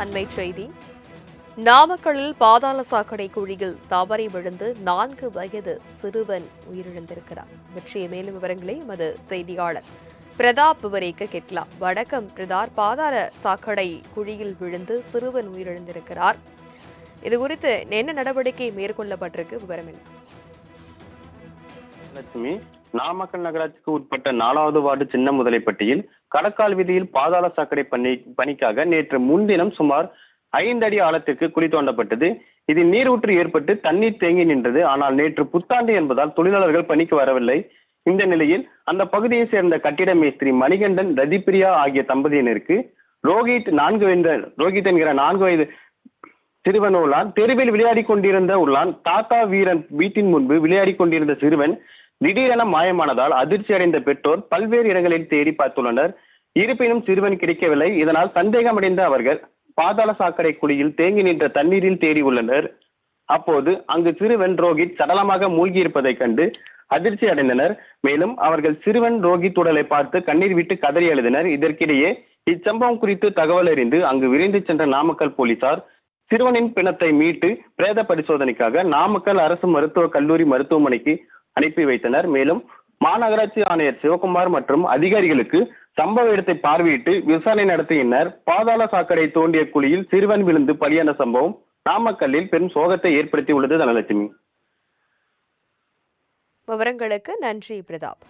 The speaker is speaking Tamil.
அண்மை செய்தி. நாமக்கல்லில் பாதாள சாக்கடை குழியில் தவறி விழுந்து 4 வயது சிறுவன் உயிரிழந்திருக்கிறார். பற்றிய மேலும் விவரங்களை எமது செய்தியாளர் பிரதாப் விவரிக்க கேட்கலாம். வணக்கம் பிரதாப். பாதாள சாக்கடை குழியில் விழுந்து சிறுவன் உயிரிழந்திருக்கிறார். இது குறித்து என்ன நடவடிக்கை மேற்கொள்ளப்பட்டிருக்கு, விவரம் என்ன? லட்சுமி, நாமக்கல் நகராட்சிக்கு உட்பட்ட 4வது வார்டு சின்ன முதலைப்பட்டியில் கடக்கால் வீதியில் பாதாள சாக்கடை பணிக்காக நேற்று முன்தினம் சுமார் 5 அடி ஆழத்திற்கு குழி தோண்டப்பட்டது. இதில் நீரூற்று ஏற்பட்டு தண்ணீர் தேங்கி நின்றது. ஆனால் நேற்று புத்தாண்டு என்பதால் தொழிலாளர்கள் பணிக்கு வரவில்லை. இந்த நிலையில் அந்த பகுதியை சேர்ந்த கட்டிட மேஸ்திரி மணிகண்டன், ரதிப்பிரியா ஆகிய தம்பதியினருக்கு ரோஹித் என்கிற 4 வயது சிறுவன் உள்ளான். தெருவில் விளையாடி கொண்டிருந்த தாத்தா வீரன் வீட்டின் முன்பு விளையாடி கொண்டிருந்த சிறுவன் திடீரென மாயமானதால் அதிர்ச்சி அடைந்த பெற்றோர் பல்வேறு இடங்களில் தேடி பார்த்துள்ளனர். இருப்பினும் சிறுவன் கிடைக்கவில்லை. இதனால் சந்தேகமடைந்த அவர்கள் பாதாள சாக்கடை குழியில் தேங்கி நின்ற தண்ணீரில் தேடி உள்ளனர். அப்போது அங்கு சிறுவன் ரோஹித் சடலமாக மூழ்கி இருப்பதை கண்டு அதிர்ச்சி அடைந்தனர். மேலும் அவர்கள் சிறுவன் ரோஹித் உடலை பார்த்து கண்ணீர் விட்டு கதறி எழுதினர். இதற்கிடையே இச்சம்பவம் குறித்து தகவல் அறிந்து அங்கு விரைந்து சென்ற நாமக்கல் போலீசார் சிறுவனின் பிணத்தை மீட்டு பிரேத பரிசோதனைக்காக நாமக்கல் அரசு மருத்துவக் கல்லூரி மருத்துவமனைக்கு அனுப்பி வைத்தனர். மேலும் மாநகராட்சி ஆணையர் சிவகுமார் மற்றும் அதிகாரிகளுக்கு சம்பவ இடத்தை பார்வையிட்டு விசாரணை நடத்தினர். பாதாள சாக்கடை தோண்டிய குழியில் சிறுவன் விழுந்து பலியான சம்பவம் நாமக்கல்லில் பெரும் சோகத்தை ஏற்படுத்தி உள்ளது. தனலட்சுமி, விவரங்களுக்கு நன்றி பிரதாப்.